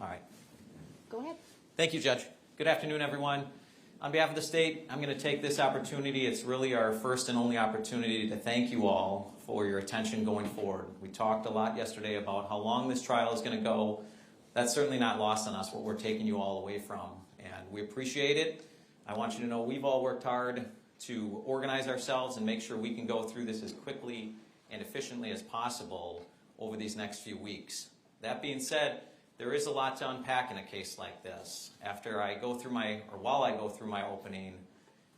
All right. Go ahead. Thank you, Judge. Good afternoon, everyone. On behalf of the state, I'm going to take this opportunity. It's really our first and only opportunity to thank you all for your attention going forward. We talked a lot yesterday about how long this trial is going to go. That's certainly not lost on us, what we're taking you all away from, and we appreciate it. I want you to know we've all worked hard to organize ourselves and make sure we can go through this as quickly and efficiently as possible over these next few weeks. That being said, there is a lot to unpack in a case like this. While I go through my opening,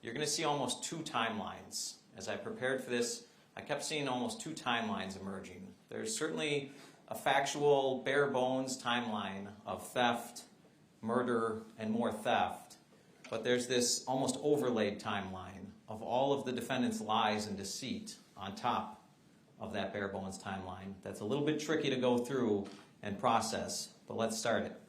you're going to see almost two timelines. As I prepared for this, I kept seeing almost two timelines emerging. There's certainly a factual, bare bones timeline of theft, murder, and more theft. But there's this almost overlaid timeline of all of the defendant's lies and deceit on top of that bare bones timeline. That's a little bit tricky to go through and process, but let's start it.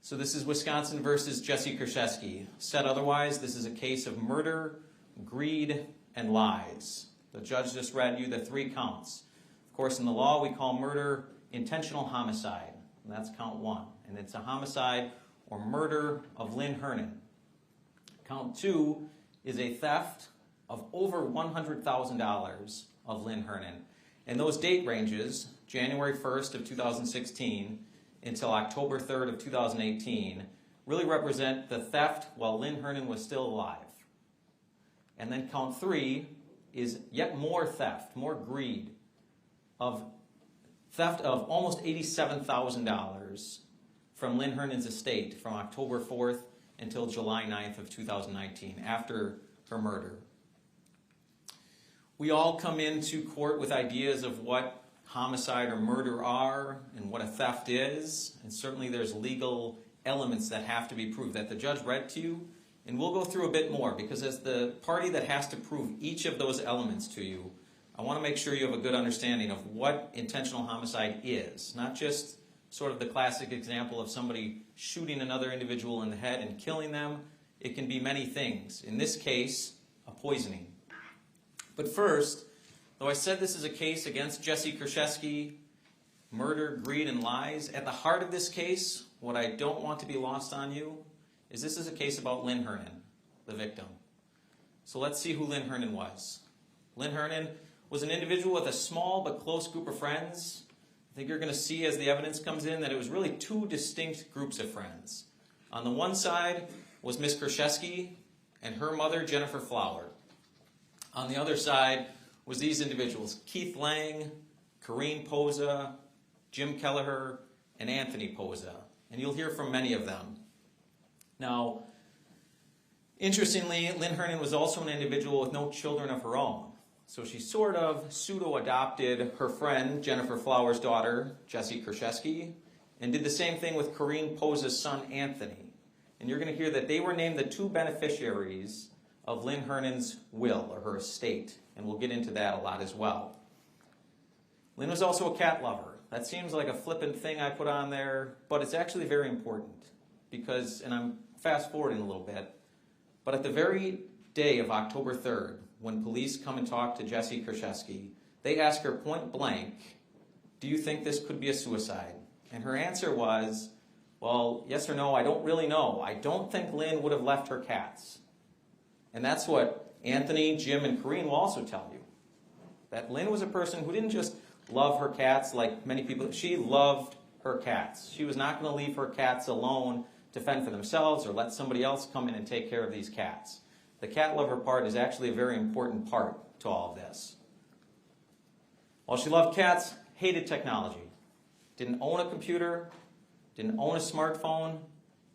So this is Wisconsin versus Jessy Kurczewski. Said otherwise, this is a case of murder, greed, and lies. The judge just read you the three counts. Of course, in the law, we call murder intentional homicide, and that's count one. And it's a homicide or murder of Lynn Hernan. Count two is a theft of over $100,000 of Lynn Hernan. And those date ranges, January 1st of 2016 until October 3rd of 2018, really represent the theft while Lynn Hernan was still alive. And then count three is yet more theft, more greed, of theft of almost $87,000 from Lynn Hernan's estate from October 4th until July 9th of 2019, after her murder. We all come into court with ideas of what homicide or murder are and what a theft is, and certainly there's legal elements that have to be proved that the judge read to you, and we'll go through a bit more because as the party that has to prove each of those elements to you, I want to make sure you have a good understanding of what intentional homicide is, not just sort of the classic example of somebody shooting another individual in the head and killing them. It can be many things. In this case, a poisoning. But first, though I said this is a case against Jessy Kurczewski, murder, greed, and lies, at the heart of this case, what I don't want to be lost on you is this is a case about Lynn Hernan, the victim. So let's see who Lynn Hernan was. Lynn Hernan was an individual with a small but close group of friends. I think you're going to see as the evidence comes in that it was really two distinct groups of friends. On the one side was Miss Kurczewski and her mother, Jennifer Flower. On the other side was these individuals, Keith Lang, Corrine Posa, Jim Kelleher, and Anthony Posa. And you'll hear from many of them. Now, interestingly, Lynn Hernan was also an individual with no children of her own. So she sort of pseudo-adopted her friend, Jennifer Flower's daughter, Jessy Kurczewski, and did the same thing with Corrine Posa's son, Anthony. And you're going to hear that they were named the two beneficiaries of Lynn Hernan's will, or her estate. And we'll get into that a lot as well. Lynn was also a cat lover. That seems like a flippant thing I put on there, but it's actually very important. Because, and I'm fast forwarding a little bit, but at the very day of October 3rd, when police come and talk to Jessy Kurczewski, they ask her point blank, do you think this could be a suicide? And her answer was, well, yes or no, I don't really know. I don't think Lynn would have left her cats. And that's what Anthony, Jim, and Corrine will also tell you. That Lynn was a person who didn't just love her cats like many people. She loved her cats. She was not going to leave her cats alone to fend for themselves or let somebody else come in and take care of these cats. The cat lover part is actually a very important part to all of this. While she loved cats, hated technology. Didn't own a computer, didn't own a smartphone,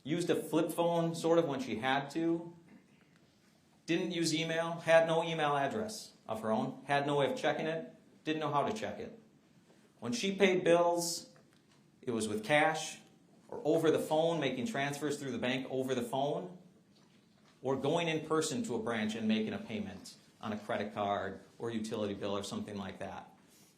used a flip phone sort of when she had to, didn't use email, had no email address of her own, had no way of checking it, didn't know how to check it. When she paid bills, it was with cash or over the phone, making transfers through the bank over the phone, or going in person to a branch and making a payment on a credit card or utility bill or something like that.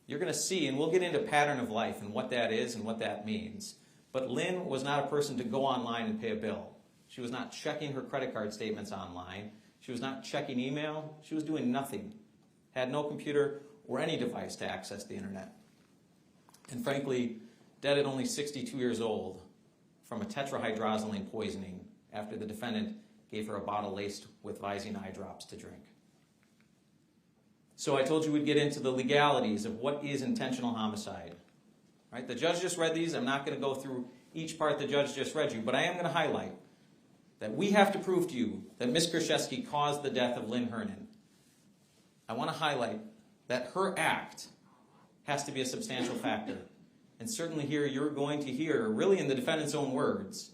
You're going to see, and we'll get into pattern of life and what that is and what that means. But Lynn was not a person to go online and pay a bill. She was not checking her credit card statements online. She was not checking email. She was doing nothing. Had no computer or any device to access the internet. And frankly, dead at only 62 years old from a tetrahydrozoline poisoning after the defendant gave her a bottle laced with Visine eye drops to drink. So I told you we'd get into the legalities of what is intentional homicide. Right? The judge just read these. I'm not going to go through each part the judge just read you, but I am going to highlight that we have to prove to you that Ms. Kurczewski caused the death of Lynn Hernon. I want to highlight that her act has to be a substantial factor. And certainly here you're going to hear, really in the defendant's own words,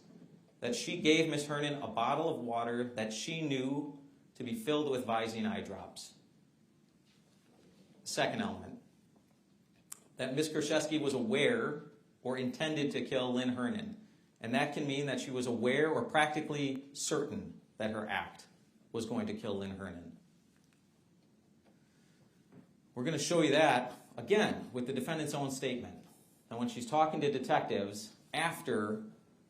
that she gave Ms. Hernon a bottle of water that she knew to be filled with Visine eye drops. Second element, that Ms. Kurczewski was aware or intended to kill Lynn Hernon. And that can mean that she was aware or practically certain that her act was going to kill Lynn Hernon. We're going to show you that, again, with the defendant's own statement. And when she's talking to detectives after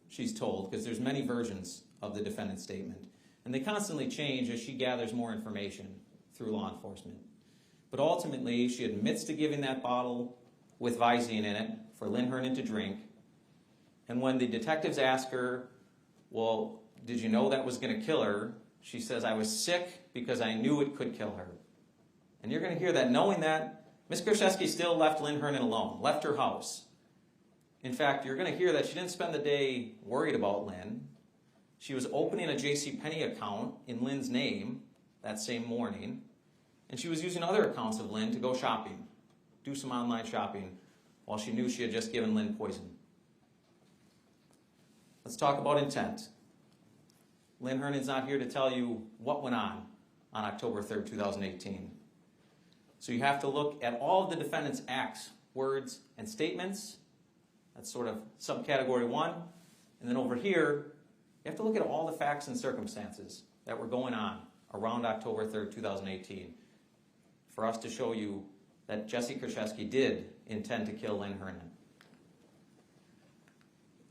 she's told, because there's many versions of the defendant's statement, and they constantly change as she gathers more information through law enforcement. But ultimately, she admits to giving that bottle with Visine in it for Lynn Hernon to drink. And when the detectives ask her, well, did you know that was going to kill her? She says, I was sick because I knew it could kill her. And you're going to hear that knowing that, Ms. Kurczewski still left Lynn Hernon alone, left her house. In fact, you're going to hear that she didn't spend the day worried about Lynn. She was opening a JCPenney account in Lynn's name that same morning. And she was using other accounts of Lynn to go shopping, do some online shopping, while she knew she had just given Lynn poison. Let's talk about intent. Lynn Hernon's not here to tell you what went on October 3rd, 2018. So you have to look at all of the defendant's acts, words, and statements. That's sort of subcategory 1. And then over here, you have to look at all the facts and circumstances that were going on around October 3rd, 2018 for us to show you that Jessy Kurczewski did intend to kill Lynn Hernon.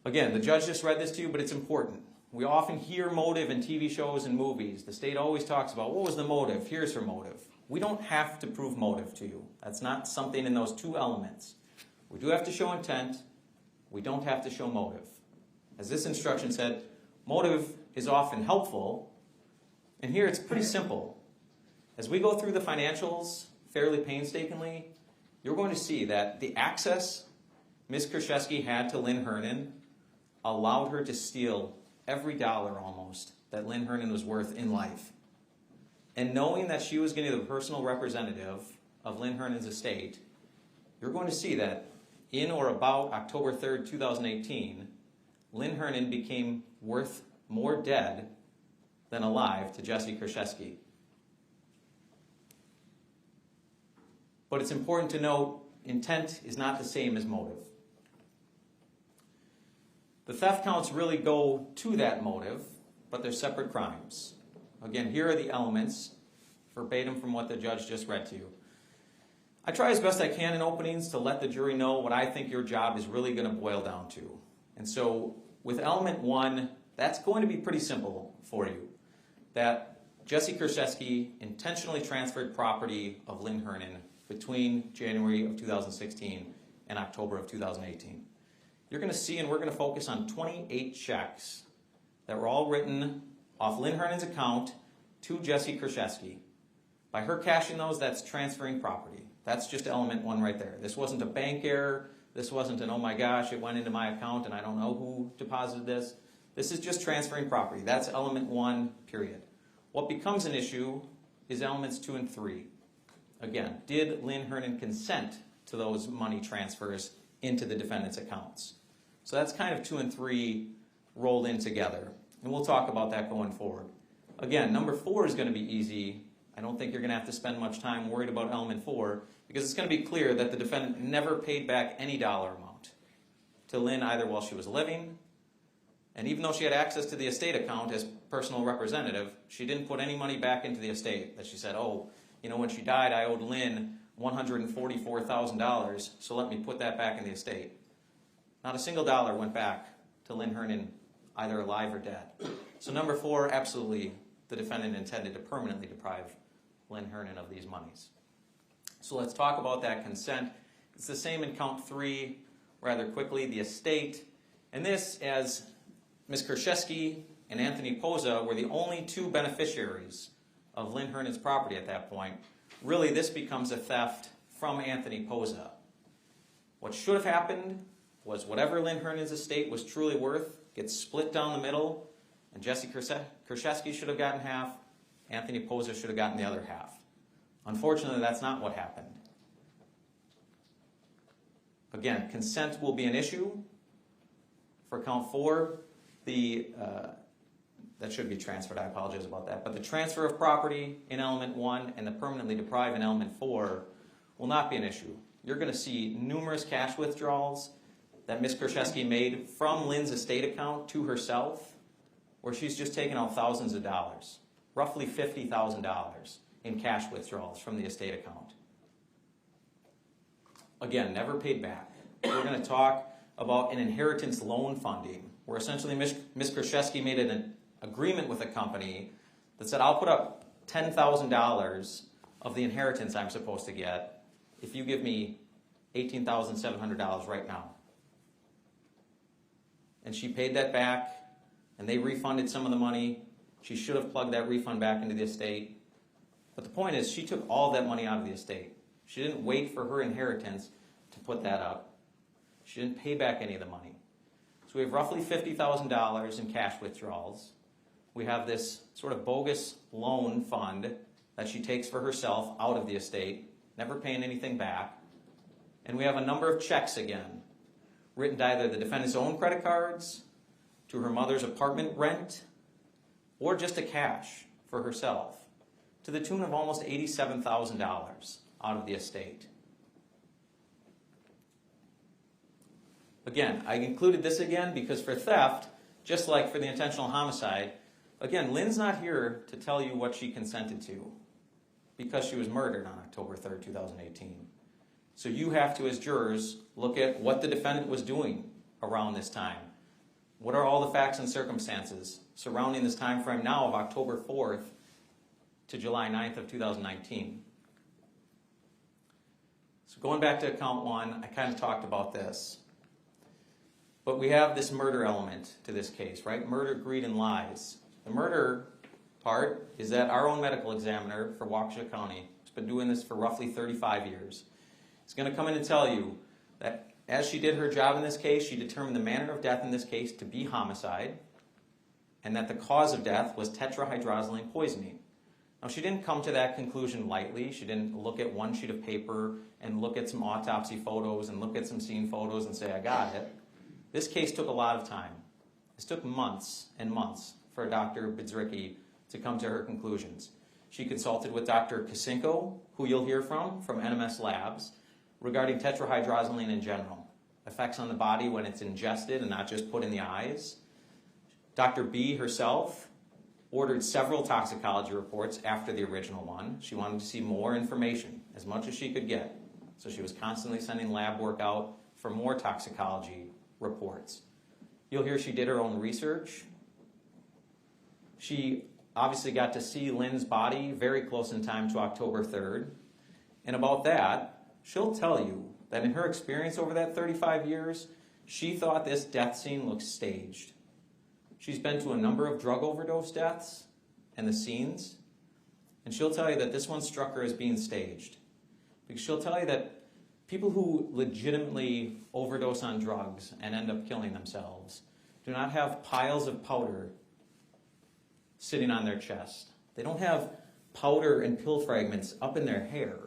Again, the judge just read this to you, but it's important. We often hear motive in TV shows and movies. The state always talks about, what was the motive? Here's her motive. We don't have to prove motive to you. That's not something in those two elements. We do have to show intent. We don't have to show motive. As this instruction said, motive is often helpful. And here it's pretty simple. As we go through the financials fairly painstakingly, you're going to see that the access Ms. Kurczewski had to Lynn Hernon allowed her to steal every dollar almost that Lynn Hernon was worth in life. And knowing that she was going to be the personal representative of Lynn Hernon's estate, you're going to see that in or about October 3rd, 2018, Lynn Hernon became worth more dead than alive to Jessy Kurczewski. But it's important to note, intent is not the same as motive. The theft counts really go to that motive, but they're separate crimes. Again, here are the elements, verbatim from what the judge just read to you. I try as best I can in openings to let the jury know what I think your job is really going to boil down to. And so with element 1, that's going to be pretty simple for you. That Jessy Kurczewski intentionally transferred property of Lynn Hernon between January of 2016 and October of 2018. You're going to see, and we're going to focus on 28 checks that were all written off Lynn Hernon's account to Jessy Kurczewski. By her cashing those, that's transferring property. That's just element 1 right there. This wasn't a bank error. This wasn't an, oh my gosh, it went into my account and I don't know who deposited this. This is just transferring property. That's element 1, period. What becomes an issue is elements 2 and 3. Again, did Lynn Hernon consent to those money transfers into the defendant's accounts? So that's kind of 2 and 3 rolled in together. And we'll talk about that going forward. Again, number 4 is going to be easy. I don't think you're going to have to spend much time worried about element 4 because it's going to be clear that the defendant never paid back any dollar amount to Lynn either while she was living, and even though she had access to the estate account as personal representative, she didn't put any money back into the estate. That she said, oh, you know, when she died, I owed Lynn $144,000, so let me put that back in the estate. Not a single dollar went back to Lynn Hernon, either alive or dead. So number 4, absolutely, the defendant intended to permanently deprive Lynn Hernon of these monies. So let's talk about that consent. It's the same in count 3. rather quickly, the estate. And this, as Ms. Kurczewski and Anthony Poza were the only two beneficiaries of Lynn Hernan's property at that point, really this becomes a theft from Anthony Poza. What should have happened was whatever Lynn Hernan's estate was truly worth gets split down the middle, and Jessy Kurczewski should have gotten half, Anthony Poza should have gotten the other half. Unfortunately, that's not what happened. Again, consent will be an issue. For count 4, that should be transferred, I apologize about that, but the transfer of property in element 1 and the permanently deprive in element 4 will not be an issue. You're going to see numerous cash withdrawals that Ms. Kurczewski made from Lynn's estate account to herself, where she's just taken out thousands of dollars, roughly $50,000 in cash withdrawals from the estate account. Again, never paid back. We're going to talk about an inheritance loan funding, where essentially Ms. Kurczewski made an agreement with a company that said, I'll put up $10,000 of the inheritance I'm supposed to get if you give me $18,700 right now. And she paid that back, and they refunded some of the money. She should have plugged that refund back into the estate. But the point is, she took all that money out of the estate. She didn't wait for her inheritance to put that up. She didn't pay back any of the money. So we have roughly $50,000 in cash withdrawals. We have this sort of bogus loan fund that she takes for herself out of the estate, never paying anything back. And we have a number of checks again, written to either the defendant's own credit cards, to her mother's apartment rent, or just to cash for herself, to the tune of almost $87,000 out of the estate. Again, I included this again because for theft, just like for the intentional homicide, again, Lynn's not here to tell you what she consented to because she was murdered on October 3rd, 2018. So you have to, as jurors, look at what the defendant was doing around this time. What are all the facts and circumstances surrounding this time frame now of October 4th to July 9th of 2019? So going back to count 1, I kind of talked about this. But we have this murder element to this case, right? Murder, greed, and lies. The murder part is that our own medical examiner for Waukesha County has been doing this for roughly 35 years. He's going to come in and tell you that as she did her job in this case, she determined the manner of death in this case to be homicide, and that the cause of death was tetrahydrozoline poisoning. Now, she didn't come to that conclusion lightly. She didn't look at one sheet of paper and look at some autopsy photos and look at some scene photos and say, I got it. This case took a lot of time. This took months and months for Dr. Bidzricki to come to her conclusions. She consulted with Dr. Kasinko, who you'll hear from NMS Labs, regarding tetrahydrozoline in general, effects on the body when it's ingested and not just put in the eyes. Dr. B herself ordered several toxicology reports after the original one. She wanted to see more information, as much as she could get. So she was constantly sending lab work out for more toxicology reports. You'll hear she did her own research. She obviously got to see Lynn's body very close in time to October 3rd. And about that, she'll tell you that in her experience over that 35 years, she thought this death scene looked staged. She's been to a number of drug overdose deaths and the scenes, and she'll tell you that this one struck her as being staged. Because she'll tell you that people who legitimately overdose on drugs and end up killing themselves do not have piles of powder sitting on their chest. They don't have powder and pill fragments up in their hair.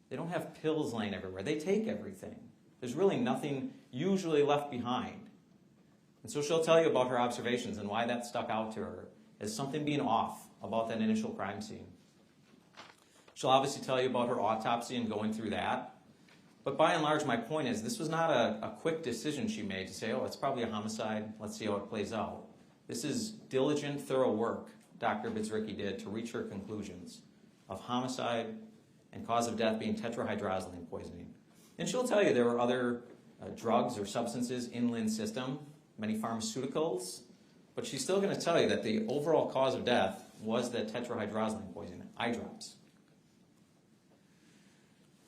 They don't have pills laying everywhere. They take everything. There's really nothing usually left behind. And so she'll tell you about her observations and why that stuck out to her as something being off about that initial crime scene. She'll obviously tell you about her autopsy and going through that. But by and large, my point is this was not a quick decision she made to say, oh, it's probably a homicide. Let's see how it plays out. This is diligent, thorough work Dr. Bidzricki did to reach her conclusions of homicide and cause of death being tetrahydrozoline poisoning. And she'll tell you there were other drugs or substances in Lynn's system, many pharmaceuticals, but she's still going to tell you that the overall cause of death was the tetrahydrozoline poisoning, eye drops.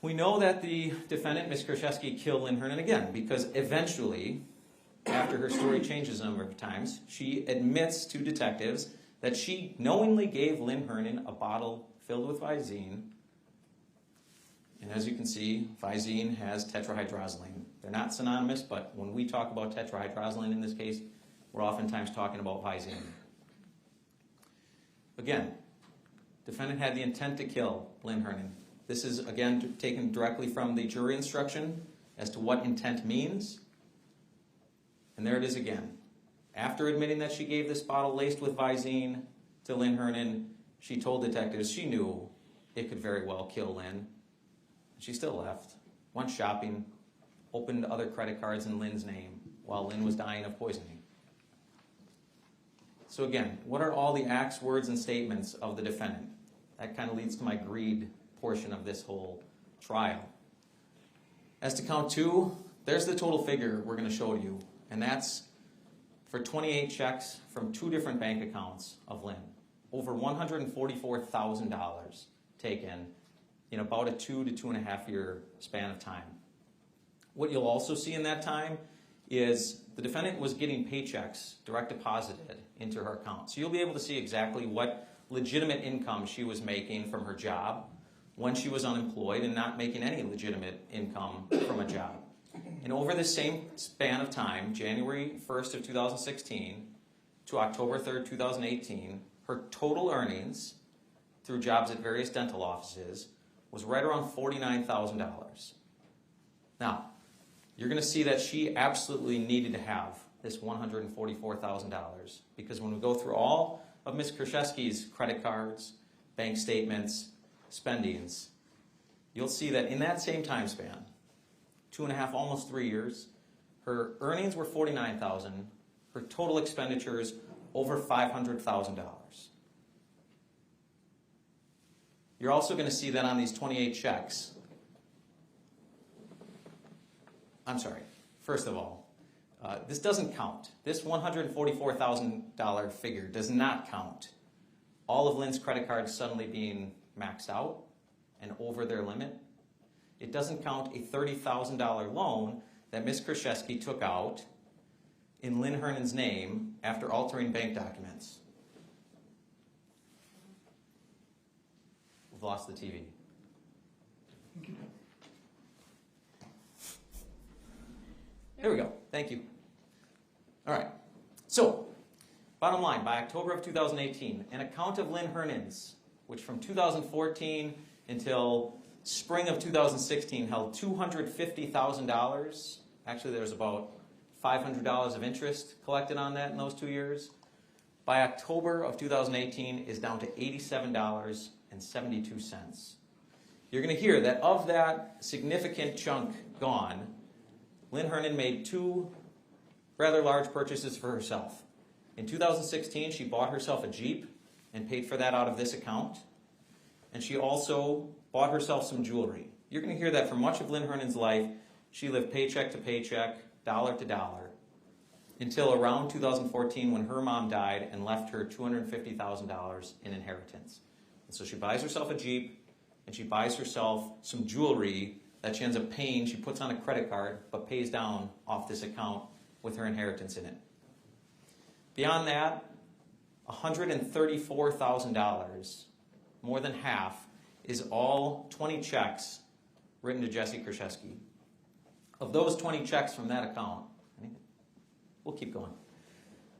We know that the defendant, Ms. Kurczewski, killed Lynn Hernan again because eventually, after her story changes a number of times, she admits to detectives that she knowingly gave Lynn Hernan a bottle filled with Visine. And as you can see, Visine has tetrahydrozoline. They're not synonymous, but when we talk about tetrahydrozoline in this case, we're oftentimes talking about Visine. Again, defendant had the intent to kill Lynn Hernan. This is, again, taken directly from the jury instruction as to what intent means. And there it is again. After admitting that she gave this bottle laced with Visine to Lynn Hernan, she told detectives she knew it could very well kill Lynn. She still left, went shopping, opened other credit cards in Lynn's name while Lynn was dying of poisoning. So again, what are all the acts, words, and statements of the defendant? That kind of leads to my greed portion of this whole trial. As to count 2, there's the total figure we're going to show you, and that's for 28 checks from 2 different bank accounts of Lynn. Over $144,000 taken in about a 2 to 2.5 year span of time. What you'll also see in that time is the defendant was getting paychecks direct deposited into her account. So you'll be able to see exactly what legitimate income she was making from her job when she was unemployed and not making any legitimate income from a job. And over the same span of time, January 1st of 2016 to October 3rd, 2018, her total earnings through jobs at various dental offices was right around $49,000. Now, you're going to see that she absolutely needed to have this $144,000 because when we go through all of Ms. Kurczewski's credit cards, bank statements, spendings, you'll see that in that same time span, 2.5, almost 3 years, her earnings were $49,000, her total expenditures over $500,000. You're also going to see that on these 28 checks. I'm sorry, first of all, this doesn't count. This $144,000 figure does not count all of Lynn's credit cards suddenly being maxed out and over their limit. It doesn't count a $30,000 loan that Ms. Kurczewski took out in Lynn Hernan's name after altering bank documents. We've lost the TV. There we go. Thank you. All right. So, bottom line, by October of 2018, an account of Lynn Hernan's, which from 2014 until spring of 2016 held $250,000. Actually, there's about $500 of interest collected on that in those 2 years. By October of 2018 is down to $87.72. You're going to hear that of that significant chunk gone, Lynn Hernan made 2 rather large purchases for herself. In 2016, she bought herself a Jeep and paid for that out of this account. And she also bought herself some jewelry. You're going to hear that for much of Lynn Hernan's life, she lived paycheck to paycheck, dollar to dollar, until around 2014 when her mom died and left her $250,000 in inheritance. And so she buys herself a Jeep, and she buys herself some jewelry that she ends up paying. She puts on a credit card, but pays down off this account with her inheritance in it. Beyond that, $134,000, more than half, is all 20 checks written to Jessy Kurczewski. Of those 20 checks from that account, we'll keep going.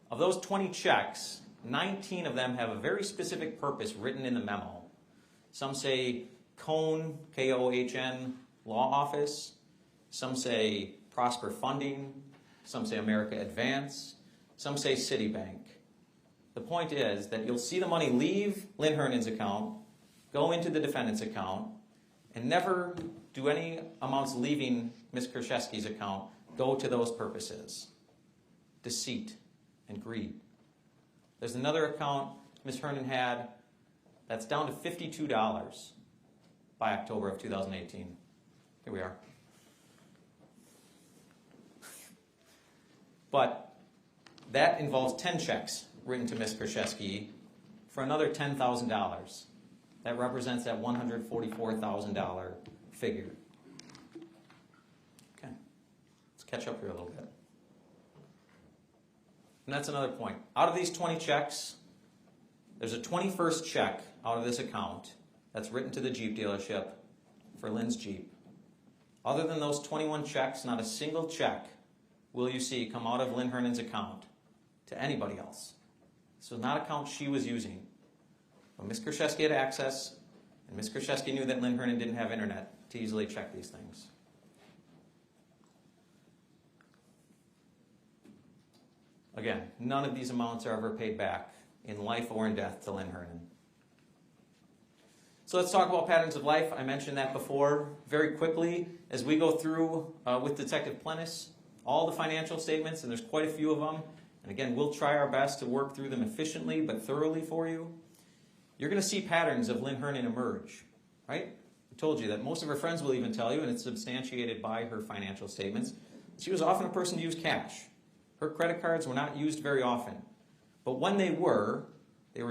Of those 20 checks, 19 of them have a very specific purpose written in the memo. Some say Kohn, K-O-H-N, Law Office. Some say Prosper Funding. Some say America Advance. Some say Citibank. The point is that you'll see the money leave Lynn Hernan's account, go into the defendant's account, and never do any amounts leaving Ms. Kurczewski's account go to those purposes. Deceit and greed. There's another account Ms. Hernan had that's down to $52 by October of 2018. Here we are. But that involves 10 checks written to Ms. Kurczewski for another $10,000. That represents that $144,000 figure. Okay, let's catch up here a little bit. And that's another point. Out of these 20 checks, there's a 21st check out of this account that's written to the Jeep dealership for Lynn's Jeep. Other than those 21 checks, not a single check will you see come out of Lynn Hernan's account to anybody else. This was not an account she was using. But Ms. Kurczewski had access, and Ms. Kurczewski knew that Lynn Hernan didn't have internet to easily check these things. Again, none of these amounts are ever paid back in life or in death to Lynn Hernan. So let's talk about patterns of life. I mentioned that before. Very quickly, as we go through with Detective Plennis, all the financial statements, and there's quite a few of them, and again, we'll try our best to work through them efficiently but thoroughly for you. You're going to see patterns of Lynn Hernan emerge, right? I told you that most of her friends will even tell you, and it's substantiated by her financial statements. She was often a person to use cash. Her credit cards were not used very often. But when they were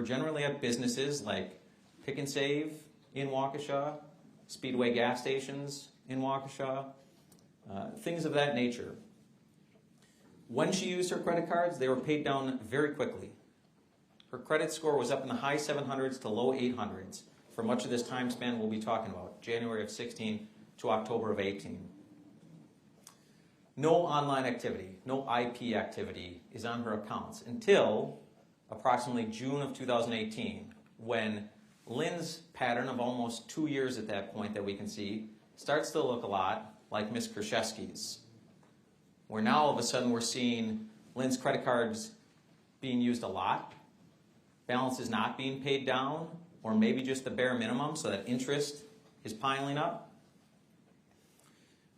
generally at businesses like Pick and Save in Waukesha, Speedway gas stations in Waukesha, things of that nature. When she used her credit cards, they were paid down very quickly. Her credit score was up in the high 700s to low 800s for much of this time span we'll be talking about, January of 16 to October of 18. No online activity, no IP activity is on her accounts until approximately June of 2018, when Lynn's pattern of almost 2 years at that point that we can see starts to look a lot like Ms. Kurczewski's, where now all of a sudden we're seeing Lynn's credit cards being used a lot, balances not being paid down, or maybe just the bare minimum so that interest is piling up.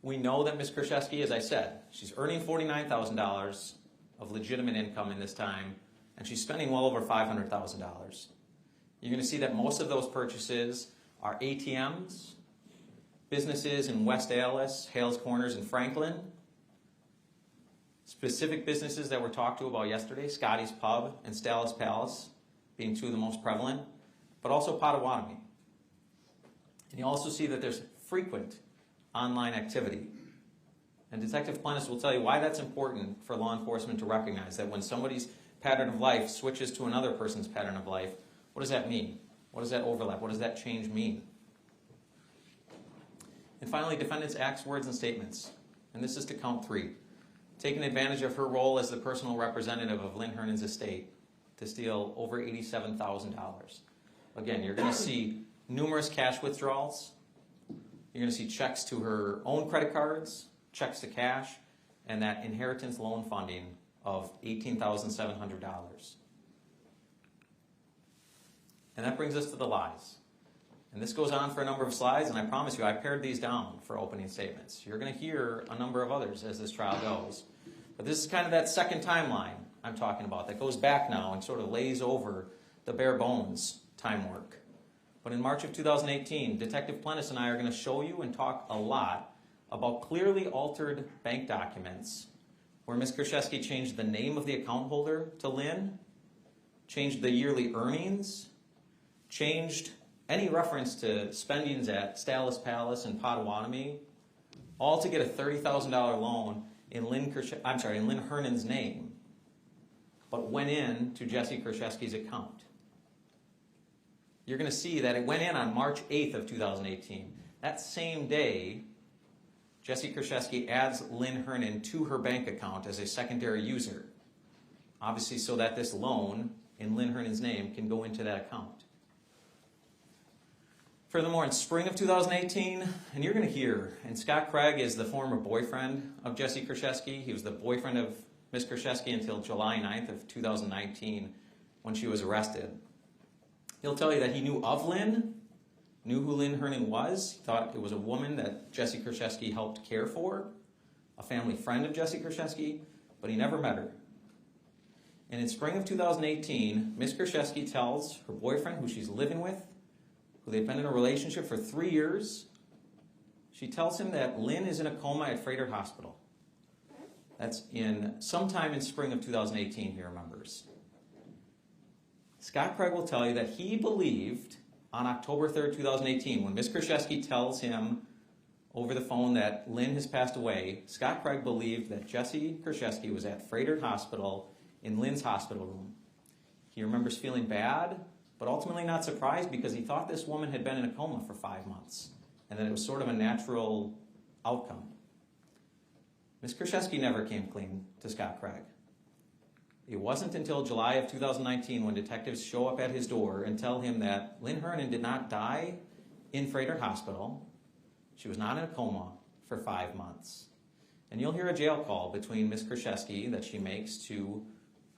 We know that Ms. Kurczewski, as I said, she's earning $49,000 of legitimate income in this time, and she's spending well over $500,000. You're going to see that most of those purchases are ATMs, businesses in West Allis, Hales Corners, and Franklin, specific businesses that were talked to about yesterday, Scotty's Pub and Stallis Palace being two of the most prevalent, but also Potawatomi. And you also see that there's frequent online activity. And Detective Plennis will tell you why that's important for law enforcement to recognize, that when somebody's pattern of life switches to another person's pattern of life, what does that mean? What does that overlap? What does that change mean? And finally, defendant's acts, words, and statements. And this is to count 3. Taking advantage of her role as the personal representative of Lynn Hernan's estate to steal over $87,000. Again, you're going to see numerous cash withdrawals. You're going to see checks to her own credit cards, checks to cash, and that inheritance loan funding of $18,700. And that brings us to the lies. And this goes on for a number of slides, and I promise you, I pared these down for opening statements. You're going to hear a number of others as this trial goes. But this is kind of that second timeline I'm talking about that goes back now and sort of lays over the bare bones time work. But in March of 2018, Detective Plennis and I are going to show you and talk a lot about clearly altered bank documents where Ms. Kurczewski changed the name of the account holder to Lynn, changed the yearly earnings, changed any reference to spendings at Stallis Palace and Potawatomi, all to get a $30,000 loan in Lynn Hernan's name, but went in to Jessy Kurczewski's account. You're going to see that it went in on March 8th of 2018. That same day, Jessy Kurczewski adds Lynn Hernan to her bank account as a secondary user, obviously so that this loan in Lynn Hernan's name can go into that account. Furthermore, in spring of 2018, and you're going to hear, and Scott Craig is the former boyfriend of Jessy Kurczewski. He was the boyfriend of Ms. Kurczewski until July 9th of 2019 when she was arrested. He'll tell you that he knew of Lynn, knew who Lynn Hernan was. He thought it was a woman that Jessy Kurczewski helped care for, a family friend of Jessy Kurczewski, but he never met her. And in spring of 2018, Ms. Kurczewski tells her boyfriend, who she's living with, who they've been in a relationship for 3 years, she tells him that Lynn is in a coma at Freighter Hospital. That's sometime in spring of 2018, he remembers. Scott Craig will tell you that he believed on October 3rd, 2018, when Ms. Kurczewski tells him over the phone that Lynn has passed away, Scott Craig believed that Jessy Kurczewski was at Fraudulent Hospital in Lynn's hospital room. He remembers feeling bad, but ultimately not surprised because he thought this woman had been in a coma for 5 months and that it was sort of a natural outcome. Ms. Kurczewski never came clean to Scott Craig. It wasn't until July of 2019 when detectives show up at his door and tell him that Lynn Hernon did not die in Fraudulent Hospital. She was not in a coma for 5 months. And you'll hear a jail call between Ms. Kurczewski that she makes to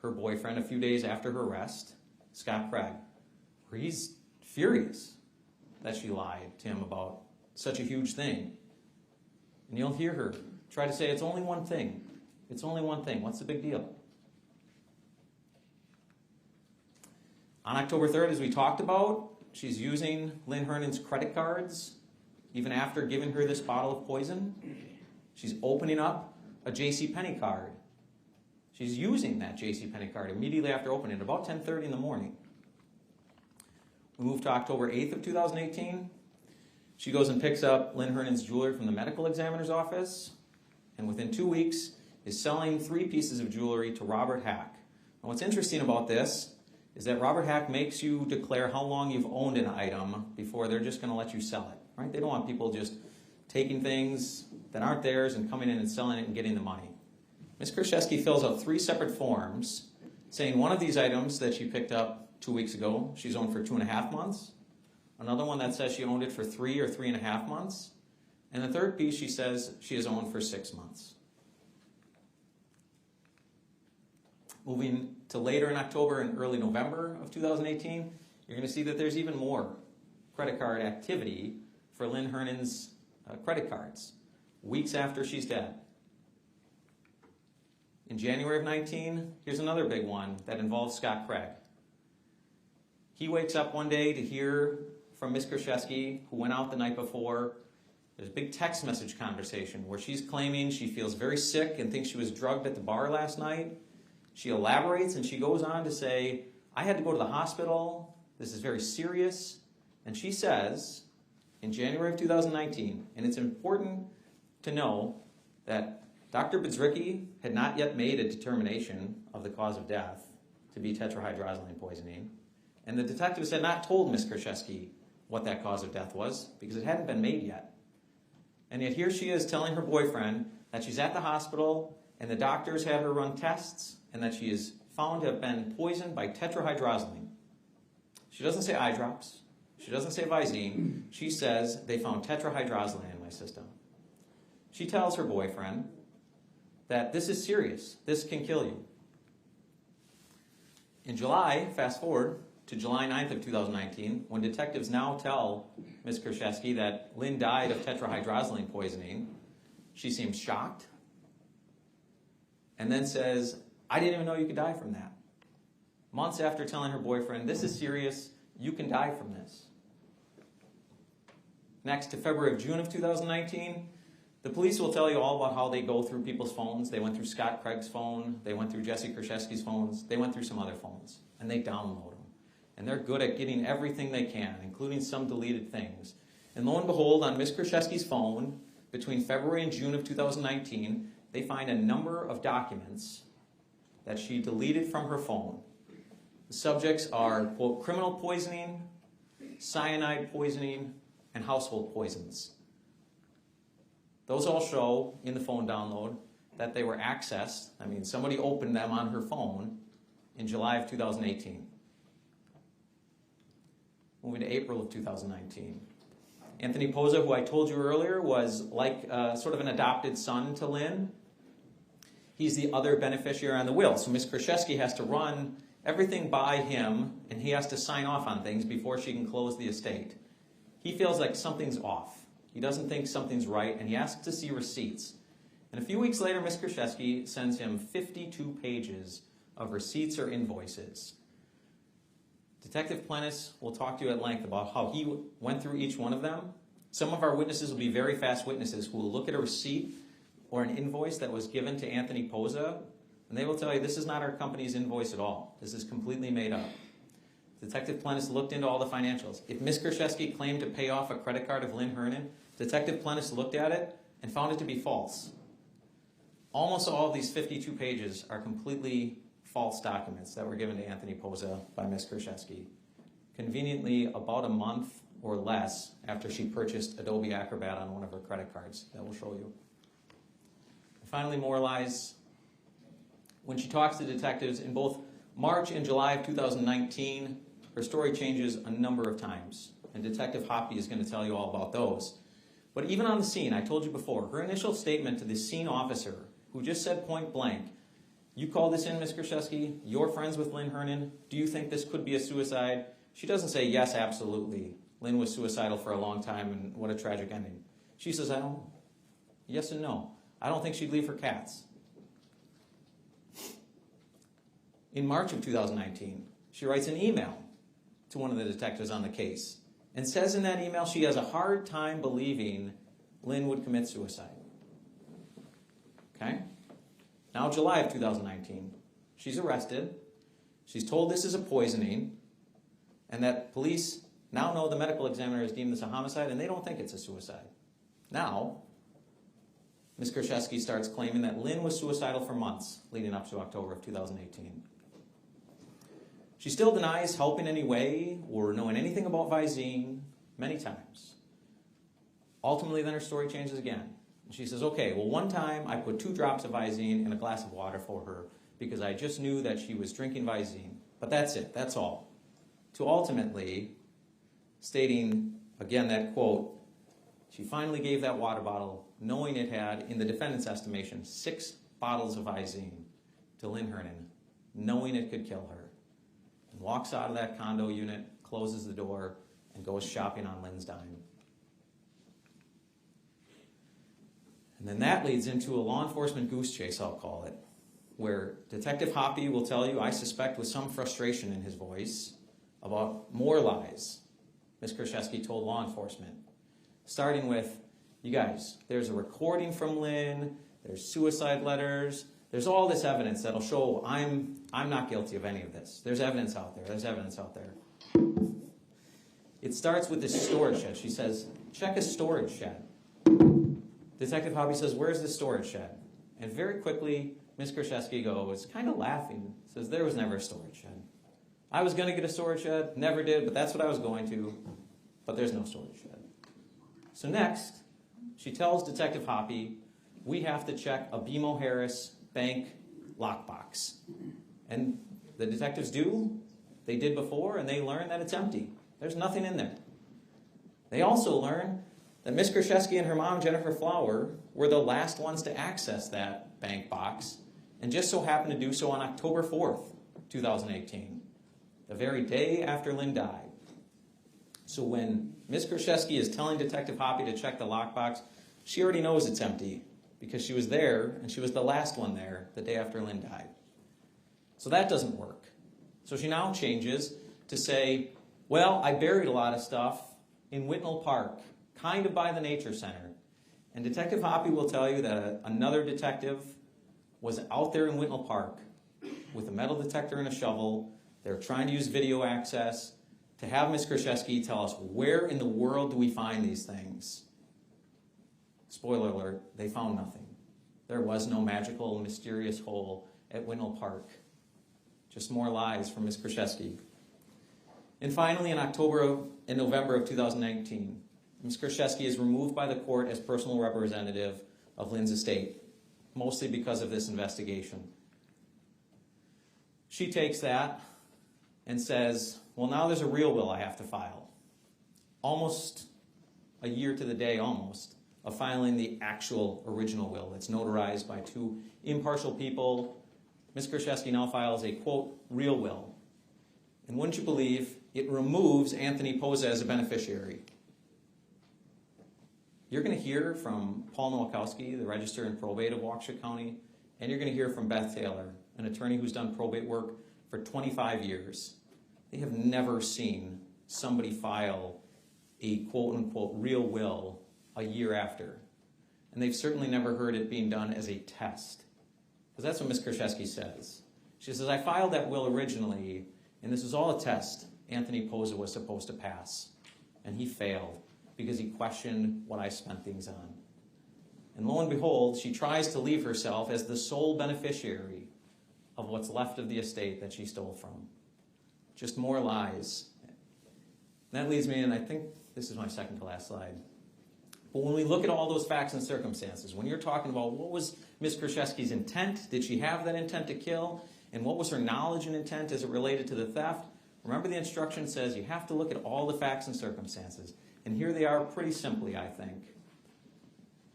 her boyfriend a few days after her arrest, Scott Craig, where he's furious that she lied to him about such a huge thing. And you'll hear her try to say, it's only one thing. It's only one thing. What's the big deal? On October 3rd, as we talked about, she's using Lynn Hernon's credit cards even after giving her this bottle of poison. She's opening up a JCPenney card. She's using that JCPenney card immediately after opening it, about 10:30 in the morning. We move to October 8th of 2018. She goes and picks up Lynn Hernon's jewelry from the medical examiner's office, and within 2 weeks is selling 3 pieces of jewelry to Robert Hack. And what's interesting about this is that Robert Hack makes you declare how long you've owned an item before they're just going to let you sell it. Right? They don't want people just taking things that aren't theirs and coming in and selling it and getting the money. Ms. Kurczewski fills out 3 separate forms saying one of these items that she picked up 2 weeks ago, she's owned for 2.5 months. Another one that says she owned it for 3 or 3.5 months. And the third piece she says she has owned for 6 months. Moving to later in October and early November of 2018, you're going to see that there's even more credit card activity for Lynn Hernon's credit cards, weeks after she's dead. In January of 19, here's another big one that involves Scott Craig. He wakes up one day to hear from Ms. Kurczewski, who went out the night before. There's a big text message conversation where she's claiming she feels very sick and thinks she was drugged at the bar last night. She elaborates and she goes on to say, I had to go to the hospital. This is very serious. And she says, in January of 2019, and it's important to know that Dr. Bedzricki had not yet made a determination of the cause of death to be tetrahydrozoline poisoning, and the detectives had not told Ms. Kurczewski what that cause of death was because it hadn't been made yet. And yet here she is telling her boyfriend that she's at the hospital and the doctors had her run tests and that she is found to have been poisoned by tetrahydrozoline. She doesn't say eye drops. She doesn't say Visine. She says they found tetrahydrozoline in my system. She tells her boyfriend that this is serious. This can kill you. In July, fast forward to July 9th of 2019, when detectives now tell Ms. Kurczewski that Lynn died of tetrahydrozoline poisoning, she seems shocked and then says, I didn't even know you could die from that. Months after telling her boyfriend, this is serious, you can die from this. Next, to February of June of 2019, the police will tell you all about how they go through people's phones. They went through Scott Craig's phone. They went through Jessy Kurczewski's phones. They went through some other phones, and they download them. And they're good at getting everything they can, including some deleted things. And lo and behold, on Ms. Kurczewski's phone, between February and June of 2019, they find a number of documents that she deleted from her phone. The subjects are, quote, criminal poisoning, cyanide poisoning, and household poisons. Those all show in the phone download that they were accessed. I mean, somebody opened them on her phone in July of 2018. Moving to April of 2019. Anthony Posa, who I told you earlier, was like sort of an adopted son to Lynn. He's the other beneficiary on the will. So Ms. Kurczewski has to run everything by him, and he has to sign off on things before she can close the estate. He feels like something's off. He doesn't think something's right, and he asks to see receipts. And a few weeks later, Ms. Kurczewski sends him 52 pages of receipts or invoices. Detective Plennis will talk to you at length about how he went through each one of them. Some of our witnesses will be very fast witnesses who will look at a receipt or an invoice that was given to Anthony Posa, and they will tell you this is not our company's invoice at all. This is completely made up. Detective Plennis looked into all the financials. If Ms. Kurczewski claimed to pay off a credit card of Lynn Hernon, Detective Plennis looked at it and found it to be false. Almost all of these 52 pages are completely false documents that were given to Anthony Posa by Ms. Kurczewski, conveniently about a month or less after she purchased Adobe Acrobat on one of her credit cards that we'll show you. And finally, more lies. When she talks to detectives in both March and July of 2019, her story changes a number of times, and Detective Hoppy is going to tell you all about those. But even on the scene, I told you before, her initial statement to the scene officer, who just said point blank, "You called this in, Ms. Kurczewski, you're friends with Lynn Hernan, do you think this could be a suicide?" She doesn't say, "Yes, absolutely. Lynn was suicidal for a long time, and what a tragic ending." She says, "I don't know. Yes and no. I don't think she'd leave her cats." In March of 2019, she writes an email to one of the detectives on the case and says in that email she has a hard time believing Lynn would commit suicide. Okay? Now, July of 2019, she's arrested. She's told this is a poisoning and that police now know the medical examiner has deemed this a homicide and they don't think it's a suicide. Now, Ms. Kurczewski starts claiming that Lynn was suicidal for months leading up to October of 2018. She still denies helping any way or knowing anything about Visine many times. Ultimately, then her story changes again. She says, "Okay, well, one time I put 2 drops of Visine in a glass of water for her because I just knew that she was drinking Visine. But that's it, that's all." To ultimately stating, again, that quote, she finally gave that water bottle, knowing it had, in the defendant's estimation, 6 bottles of Visine to Lynn Hernan, knowing it could kill her. And walks out of that condo unit, closes the door, and goes shopping on Lynn's dime. And then that leads into a law enforcement goose chase, I'll call it, where Detective Hoppy will tell you, I suspect with some frustration in his voice, about more lies Ms. Kurczewski told law enforcement. Starting with, you guys, there's a recording from Lynn, there's suicide letters, there's all this evidence that'll show I'm not guilty of any of this. There's evidence out there. There's evidence out there. It starts with this storage shed. She says, "Check a storage shed." Detective Hoppy says, "Where's the storage shed?" And very quickly, Ms. Kurczewski goes, kind of laughing, says, "There was never a storage shed. I was going to get a storage shed, never did, but that's what I was going to, but there's no storage shed." So next, she tells Detective Hoppy, "We have to check a BMO Harris bank lockbox." And the detectives do. They did before, and they learn that it's empty. There's nothing in there. They also learn that Ms. Kurczewski and her mom, Jennifer Flower, were the last ones to access that bank box, and just so happened to do so on October 4th, 2018, the very day after Lynn died. So when Ms. Kurczewski is telling Detective Hoppy to check the lockbox, she already knows it's empty because she was there, and she was the last one there the day after Lynn died. So that doesn't work. So she now changes to say, "Well, I buried a lot of stuff in Whitnall Park, kind of by the nature center." And Detective Hoppy will tell you that another detective was out there in Whitnall Park with a metal detector and a shovel. They're trying to use video access to have Ms. Kurczewski tell us, where in the world do we find these things? Spoiler alert, they found nothing. There was no magical, mysterious hole at Whitnall Park. Just more lies from Ms. Kurczewski. And finally, in October and November of 2019, Ms. Kurczewski is removed by the court as personal representative of Lynn's estate, mostly because of this investigation. She takes that and says, "Well, now there's a real will I have to file." Almost a year to the day, almost, of filing the actual original will that's notarized by 2 impartial people. Ms. Kurczewski now files a, quote, real will. And wouldn't you believe, it removes Anthony Posa as a beneficiary. You're going to hear from Paul Nowakowski, the Register and Probate of Waukesha County, and you're going to hear from Beth Taylor, an attorney who's done probate work for 25 years. They have never seen somebody file a quote-unquote real will a year after. And they've certainly never heard it being done as a test. Because that's what Ms. Kurczewski says. She says, "I filed that will originally, and this was all a test Anthony Posa was supposed to pass. And he failed because he questioned what I spent things on. And lo and behold, she tries to leave herself as the sole beneficiary of what's left of the estate that she stole from. Just more lies. And that leads me, and I think this is my second to last slide. But when we look at all those facts and circumstances, when you're talking about what was Ms. Kurczewski's intent, did she have that intent to kill, and what was her knowledge and intent as it related to the theft, remember the instruction says you have to look at all the facts and circumstances. And here they are pretty simply, I think.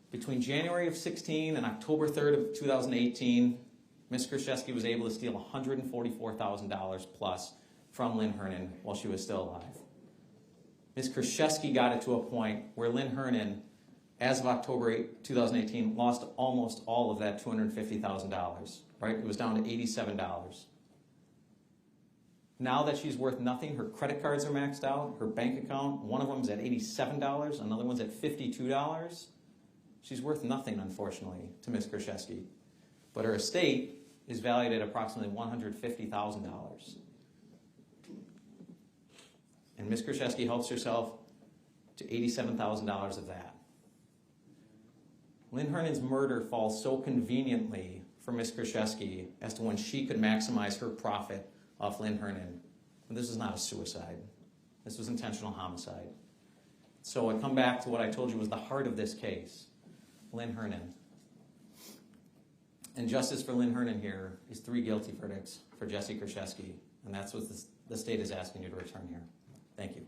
Between January of 16 and October 3rd of 2018, Ms. Kurczewski was able to steal $144,000 plus from Lynn Hernan while she was still alive. Ms. Kurczewski got it to a point where Lynn Hernan, as of October 8, 2018, lost almost all of that $250,000, right? It was down to $87. Now that she's worth nothing, her credit cards are maxed out, her bank account, one of them is at $87, another one's at $52. She's worth nothing, unfortunately, to Ms. Kurczewski. But her estate is valued at approximately $150,000. And Ms. Kurczewski helps herself to $87,000 of that. Lynn Hernan's murder falls so conveniently for Ms. Kurczewski as to when she could maximize her profit off Lynn Hernan. And this is not a suicide. This was intentional homicide. So I come back to what I told you was the heart of this case. Lynn Hernan. And justice for Lynn Hernan here is 3 guilty verdicts for Jessy Kurczewski. And that's what the state is asking you to return here. Thank you.